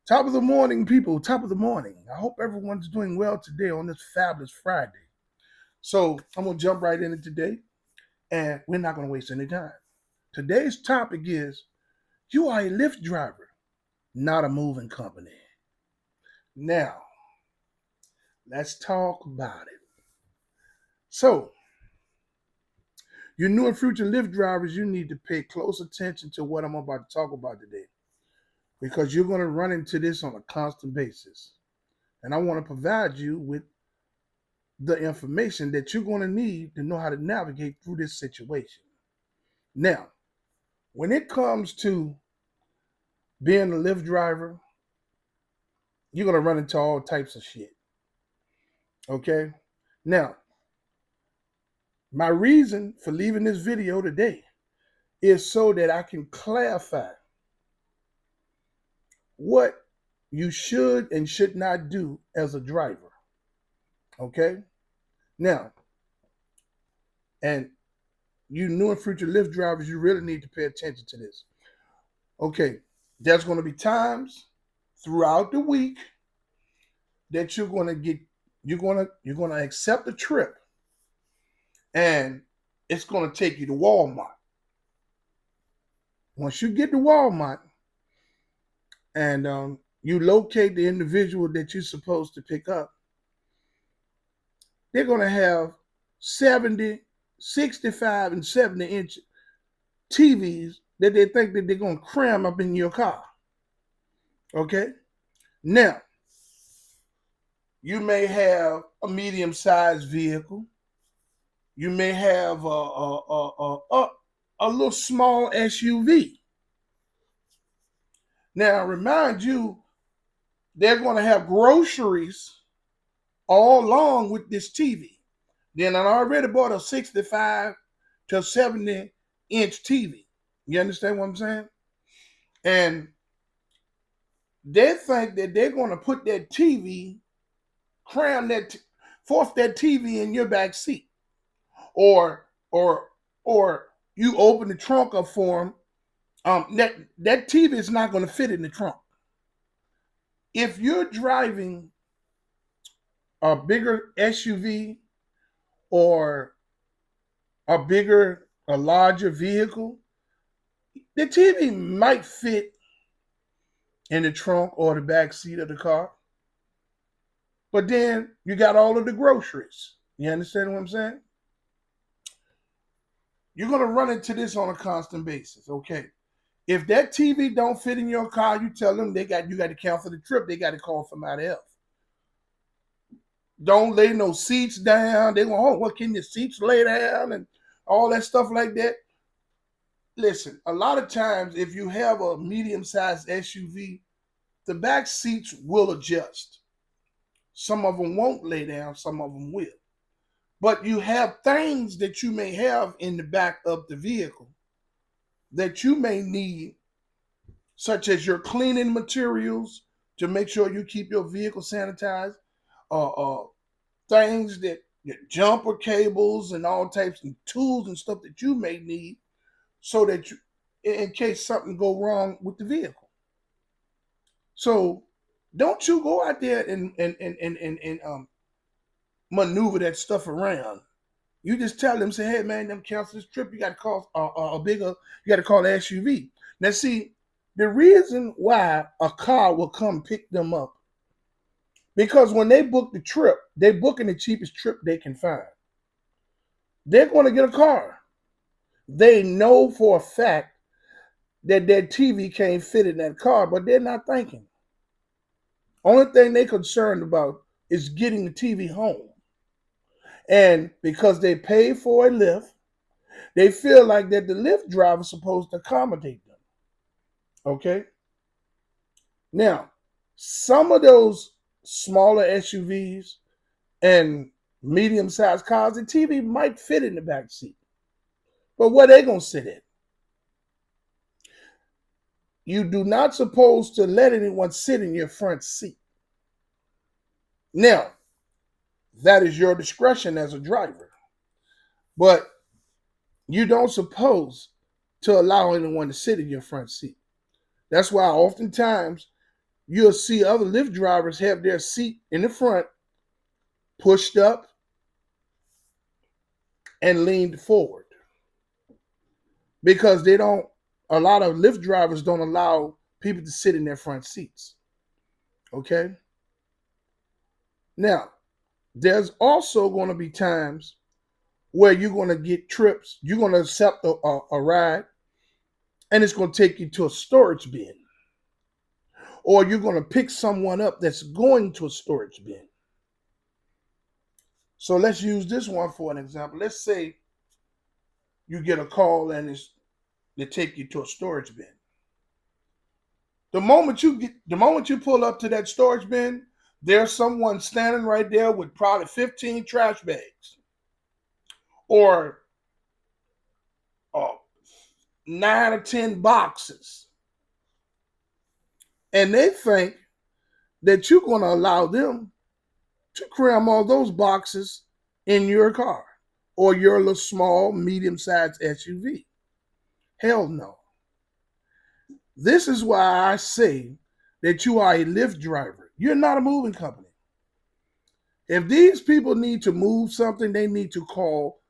Top of the morning, people. Top of the morning. I hope everyone's doing well today on this fabulous Friday. So I'm gonna jump right into today, and we're not gonna waste any time. Today's topic is: you are a Lyft driver, not a moving company. Now, let's talk about it. So, you new and future Lyft drivers, you need to pay close attention to what I'm about to talk about today, because you're gonna run into this on a constant basis, and I want to provide you with the information that you're going to need to know how to navigate through this situation. Now, when it comes to being a Lyft driver, you're going to run into all types of shit. Okay? Now, my reason for leaving this video today is so that I can clarify what you should and should not do as a driver. Okay? Now, and you new and future Lyft drivers, you really need to pay attention to this. Okay, there's going to be times throughout the week that you're going to accept a trip, and it's going to take you to Walmart. Once you get to Walmart and you locate the individual that you're supposed to pick up, they're going to have 70, 65, and 70-inch TVs that they think that they're going to cram up in your car. Okay? Now, you may have a medium-sized vehicle. You may have a little small SUV. Now, remind you, they're going to have groceries all along with this TV. Then I already bought a 65 to 70-inch TV. You understand what I'm saying? And they think that they're going to put that TV, force that TV in your back seat, or you open the trunk up for them. That TV is not going to fit in the trunk. If you're driving a bigger SUV or a larger vehicle, the TV might fit in the trunk or the back seat of the car. But then you got all of the groceries. You understand what I'm saying? You're going to run into this on a constant basis, okay? If that TV don't fit in your car, you tell them you got to cancel the trip. They got to call somebody else. Don't lay no seats down. They go, what can the seats lay down and all that stuff like that? Listen, a lot of times if you have a medium-sized SUV, the back seats will adjust. Some of them won't lay down, some of them will. But you have things that you may have in the back of the vehicle that you may need, such as your cleaning materials to make sure you keep your vehicle sanitized, things that your jumper cables and all types of tools and stuff that you may need, so that you, in case something go wrong with the vehicle. So don't you go out there and maneuver that stuff around. You just tell them, say, hey man, them cancel this trip. You got to call you got to call an SUV. Now see, the reason why a car will come pick them up, because when they book the trip, they're booking the cheapest trip they can find. They're going to get a car. They know for a fact that their TV can't fit in that car, but they're not thinking. Only thing they're concerned about is getting the TV home. And because they pay for a Lyft, they feel like that the Lyft driver is supposed to accommodate them. Okay? Now, some of those smaller SUVs and medium-sized cars, the TV might fit in the back seat. But where they going to sit in? You do not supposed to let anyone sit in your front seat. Now, that is your discretion as a driver. But you don't suppose to allow anyone to sit in your front seat. That's why oftentimes you'll see other Lyft drivers have their seat in the front pushed up and leaned forward because they don't, a lot of Lyft drivers don't allow people to sit in their front seats. Okay? Now, there's also going to be times where you're going to get trips, you're going to accept a ride, and it's going to take you to a storage bin. Or you're going to pick someone up that's going to a storage bin. So let's use this one for an example. Let's say you get a call and they take you to a storage bin. The moment you pull up to that storage bin, there's someone standing right there with probably 15 trash bags or 9 or 10 boxes. And they think that you're going to allow them to cram all those boxes in your car or your little small, medium-sized SUV. Hell no. This is why I say that you are a Lyft driver. You're not a moving company. If these people need to move something, they need to call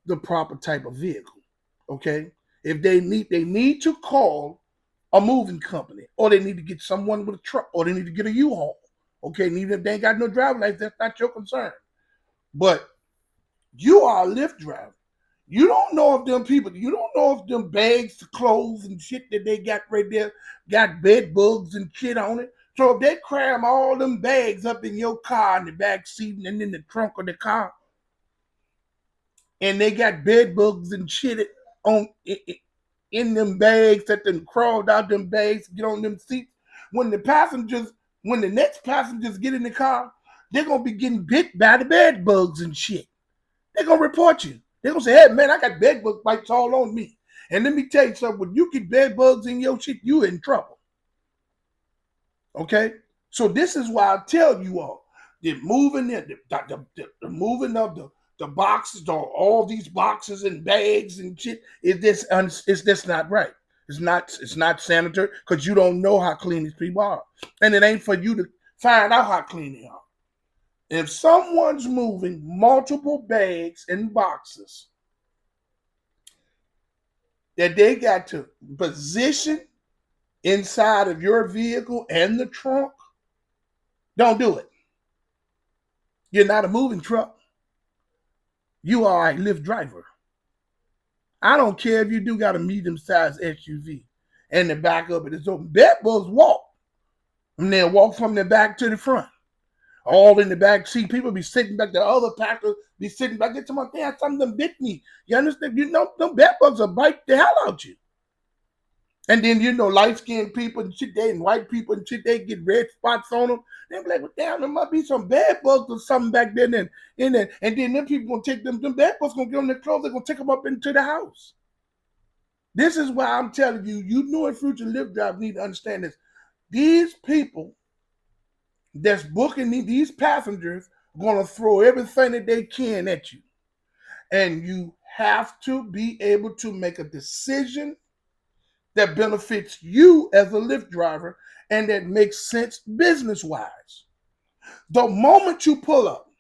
the proper type of vehicle. Okay? If they need to call a moving company, or they need to get someone with a truck, or they need to get a U-Haul. Okay, and even if they ain't got no driver license, that's not your concern. But you are a Lyft driver. You don't know if them people, you don't know if them bags, clothes, and shit that they got right there got bed bugs and shit on it. So if they cram all them bags up in your car in the back seat and in the trunk of the car, and they got bed bugs and shit on in them bags that then crawled out them bags, get on them seats, when the next passengers get in the car, they're gonna be getting bit by the bed bugs and shit. They're gonna report you. They're gonna say, hey man, I got bed bug bites all on me. And let me tell you something, when you get bed bugs in your shit, you in trouble. Okay? So this is why I tell you all, the moving of the boxes, all these boxes and bags and shit, it's just not right. It's not sanitary because you don't know how clean these people are. And it ain't for you to find out how clean they are. If someone's moving multiple bags and boxes that they got to position inside of your vehicle and the trunk, don't do it. You're not a moving truck. You are a Lyft driver. I don't care if you do got a medium-sized SUV and the back of it is open. Bed bugs walk. And they'll walk from the back to the front. All in the back seat. People be sitting back. The other packers be sitting back. Get someone, damn, something bit me. You understand? You know, them bed bugs will bite the hell out you. And then, you know, light-skinned people and shit, and white people and shit, they get red spots on them. They be like, well, damn, there must be some bed bugs or something back there. And then them people going to take them bed bugs, going to get on their clothes, they're going to take them up into the house. This is why I'm telling you, you new and future Lyft drivers need to understand this. These people that's booking these passengers are going to throw everything that they can at you. And you have to be able to make a decision that benefits you as a Lyft driver and that makes sense business-wise. The moment you pull up,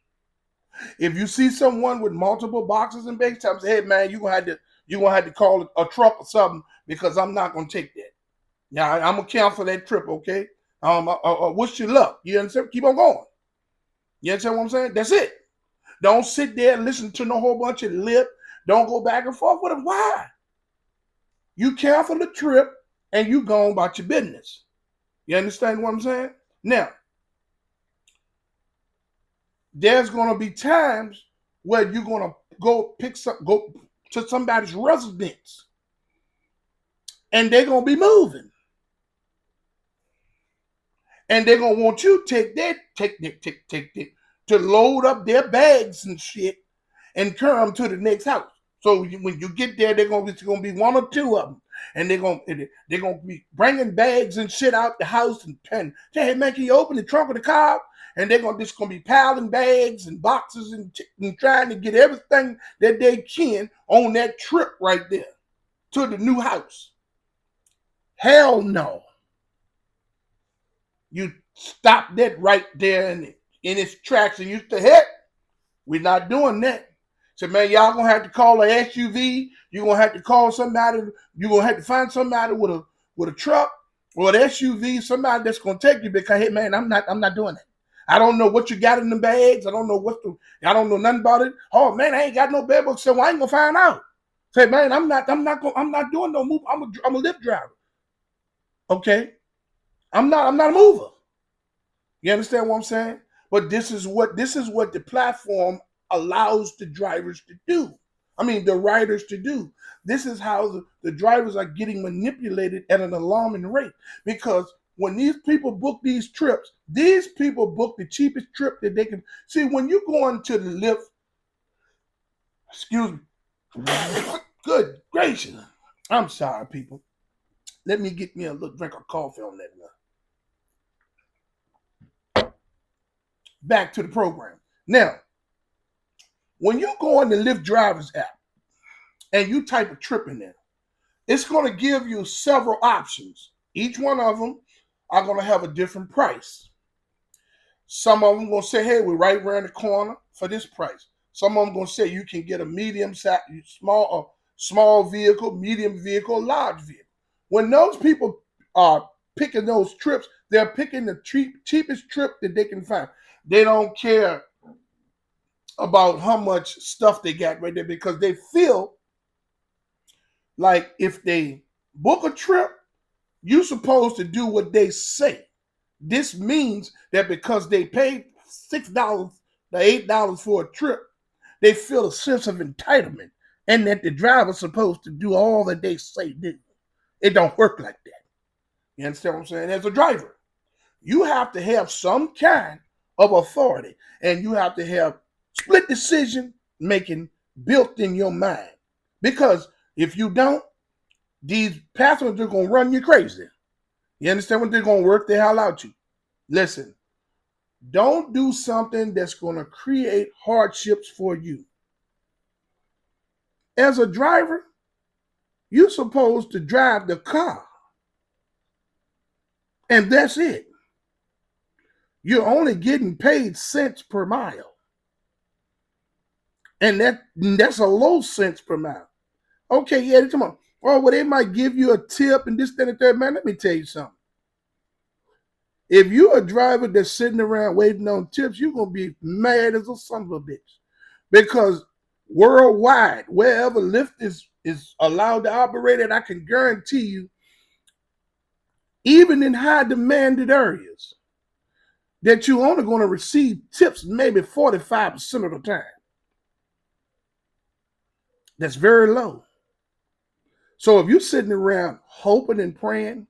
if you see someone with multiple boxes and bags, tell them, hey man, you're gonna have to call a truck or something because I'm not gonna take that. Now I'm gonna cancel that trip, okay? Wish you luck. You understand? Keep on going. You understand what I'm saying? That's it. Don't sit there and listen to no whole bunch of lip. Don't go back and forth with them. Why? You cancel the trip and you go on about your business. You understand what I'm saying? Now, there's going to be times where you're going to go to somebody's residence and they're going to be moving. And they're going to want you to take to load up their bags and shit and carry them to the next house. So when you get there, it's going to be one or two of them. And they're going to be bringing bags and shit out the house and say, hey, man, can you open the trunk of the car? And they're just going to be piling bags and boxes and trying to get everything that they can on that trip right there to the new house. Hell no. You stop that right there in its tracks and you say, heck, we're not doing that. So, man, y'all gonna have to call a SUV. You're gonna have to call somebody. You're gonna have to find somebody with a truck or an SUV, somebody that's gonna take you because, hey, man, I'm not doing that. I don't know what you got in the bags. I don't know I don't know nothing about it. Oh man, I ain't got no bed books, so I ain't gonna find out. Say, man, I'm not doing no move. I'm a Lyft driver. Okay, I'm not a mover. You understand what I'm saying? But this is what the platform allows the drivers to do. I mean, the riders to do. This is how the drivers are getting manipulated at an alarming rate. Because when these people book these trips, these people book the cheapest trip that they can. See, when you go into the Lyft, excuse me, good gracious. I'm sorry, people. Let me get me a little drink of coffee on that now. Back to the program. Now, when you go on the Lyft Drivers app and you type a trip in there, it's going to give you several options. Each one of them are going to have a different price. Some of them going to say, hey, we're right around the corner for this price. Some of them going to say you can get a medium size, small vehicle, medium vehicle, large vehicle. When those people are picking those trips, they're picking the cheapest trip that they can find. They don't care about how much stuff they got right there because they feel like if they book a trip, you're supposed to do what they say. This means that because they paid $6 to $8 for a trip, they feel a sense of entitlement and that the driver's supposed to do all that they say do. It don't work like that. You understand what I'm saying? As a driver, you have to have some kind of authority and you have to have split decision making built in your mind. Because if you don't, these passengers are going to run you crazy. You understand what they're going to work the hell out you? Listen, don't do something that's going to create hardships for you. As a driver, you're supposed to drive the car. And that's it. You're only getting paid cents per mile. And that's a low cents per mile. Okay, yeah, come on. Oh, well, they might give you a tip and this, that, and that. Man, let me tell you something. If you're a driver that's sitting around waiting on tips, you're going to be mad as a son of a bitch. Because worldwide, wherever Lyft is allowed to operate at, I can guarantee you, even in high demanded areas, that you're only going to receive tips maybe 45% of the time. That's very low. So if you're sitting around hoping and praying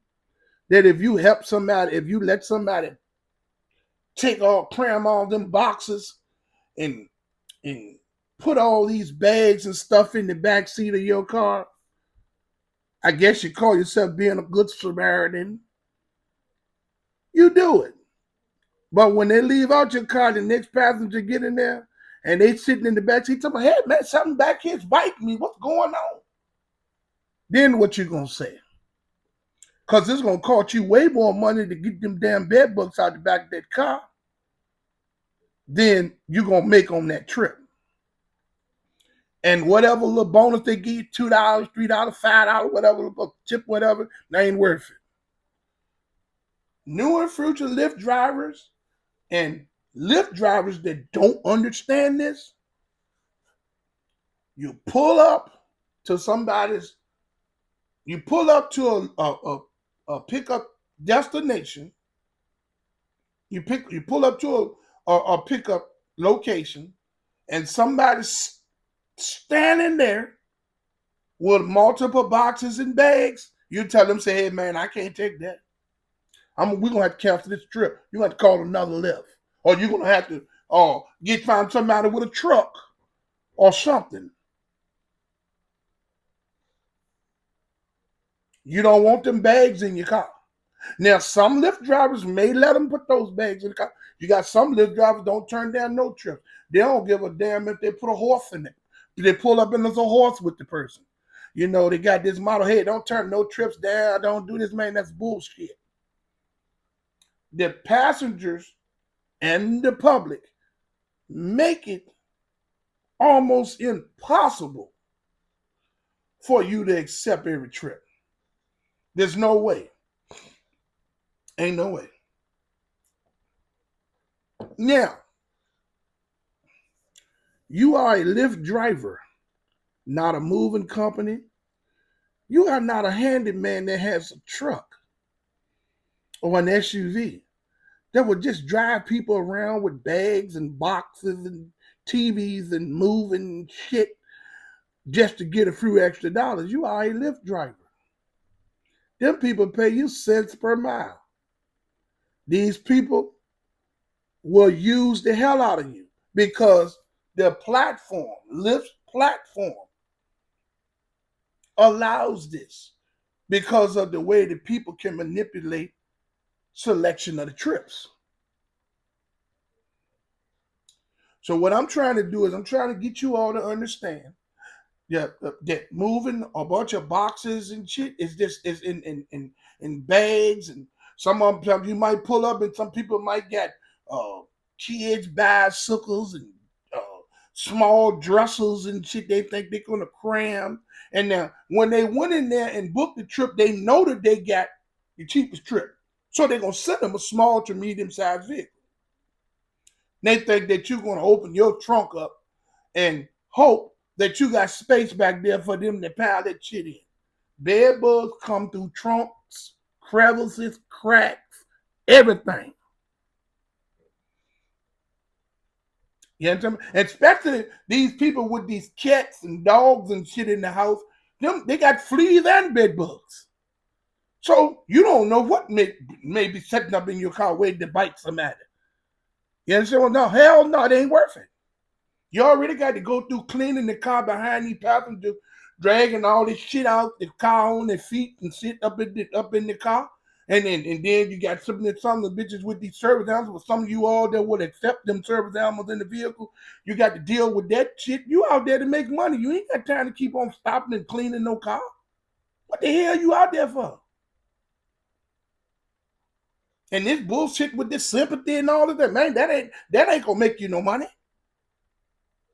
that if you help somebody, if you let somebody cram all them boxes and put all these bags and stuff in the back seat of your car, I guess you call yourself being a good Samaritan. You do it. But when they leave out your car, the next passenger get in there and they sitting in the back seat, talking, hey man, something back here's biting me. What's going on? Then what you gonna say? Because it's gonna cost you way more money to get them damn bed bugs out the back of that car than you're gonna make on that trip. And whatever little bonus they give you, $2, $3, $5, whatever, tip, whatever, they ain't worth it. New and future Lyft drivers and Lyft drivers that don't understand this, you pull up to a pickup destination, you pull up to a pickup location, and somebody's standing there with multiple boxes and bags. You tell them, say, hey man, I can't take that. We're gonna have to cancel this trip. You're gonna have to call another Lyft. Or you're gonna have to find somebody with a truck or something. You don't want them bags in your car. Now, some Lyft drivers may let them put those bags in the car. You got some Lyft drivers don't turn down no trips. They don't give a damn if they put a horse in it. They pull up and there's a horse with the person. You know, they got this model, hey, don't turn no trips down. Don't do this, man. That's bullshit. the passengers and the public make it almost impossible for you to accept every trip. There's no way. Ain't no way. Now, you are a Lyft driver, not a moving company. You are not a handyman that has a truck or an SUV that would just drive people around with bags and boxes and TVs and moving shit just to get a few extra dollars. You are a Lyft driver. Them people pay you cents per mile. These people will use the hell out of you because the platform, Lyft's platform, allows this because of the way that people can manipulate selection of the trips. So what I'm trying to do is I'm trying to get you all to understand that moving a bunch of boxes and shit is just is in bags, and some of them you might pull up and some people might get kids bicycles and uh, small dressels and shit they think they're gonna cram. And now when they went in there and booked the trip, they know that they got the cheapest trip. So they're gonna send them a small to medium sized vehicle. They think that you're gonna open your trunk up and hope that you got space back there for them to pile that shit in. Bed bugs come through trunks, crevices, cracks, everything. You understand? Especially these people with these cats and dogs and shit in the house. They got fleas and bed bugs. So you don't know what may be setting up in your car waiting to bite somebody. You understand? Well, no, hell no, it ain't worth it. You already got to go through cleaning the car behind these passengers, dragging all this shit out the car on their feet and sit up in the car. And then you got some of the bitches with these service animals, with some of you all that will accept them service animals in the vehicle. You got to deal with that shit. You out there to make money. You ain't got time to keep on stopping and cleaning no car. What the hell you out there for? And this bullshit with this sympathy and all of that, man, that ain't gonna make you no money.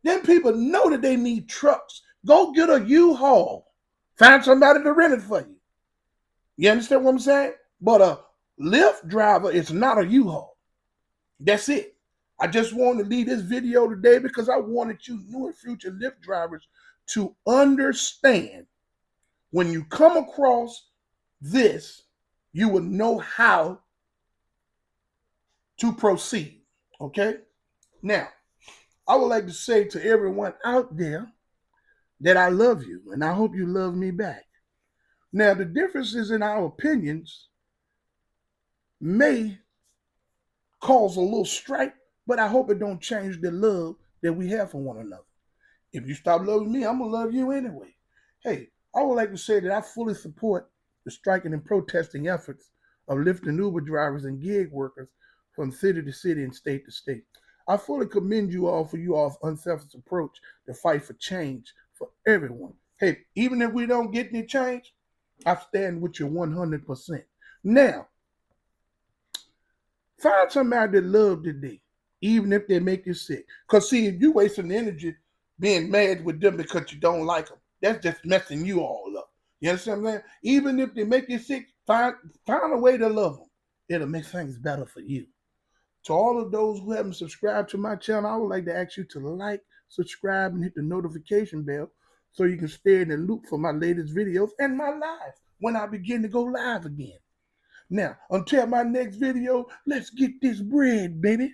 Then people know that they need trucks. Go get a U-Haul. Find somebody to rent it for you. You understand what I'm saying? But a Lyft driver is not a U-Haul. That's it. I just wanted to leave this video today because I wanted you new and future Lyft drivers to understand when you come across this, you will know how to proceed. Okay? Now, I would like to say to everyone out there that I love you and I hope you love me back. Now, the differences in our opinions may cause a little strife, but I hope it don't change the love that we have for one another. If you stop loving me, I'm going to love you anyway. Hey, I would like to say that I fully support the striking and protesting efforts of Lyft and Uber drivers and gig workers from city to city and state to state. I fully commend you all for you all's unselfish approach to fight for change for everyone. Hey, even if we don't get any change, I stand with you 100%. Now, find somebody that love today, even if they make you sick. Because see, if you wasting energy being mad with them because you don't like them, that's just messing you all up. You understand what I'm saying? Even if they make you sick, find a way to love them. It'll make things better for you. To all of those who haven't subscribed to my channel, I would like to ask you to like, subscribe, and hit the notification bell so you can stay in the loop for my latest videos and my live when I begin to go live again. Now, until my next video, let's get this bread, baby.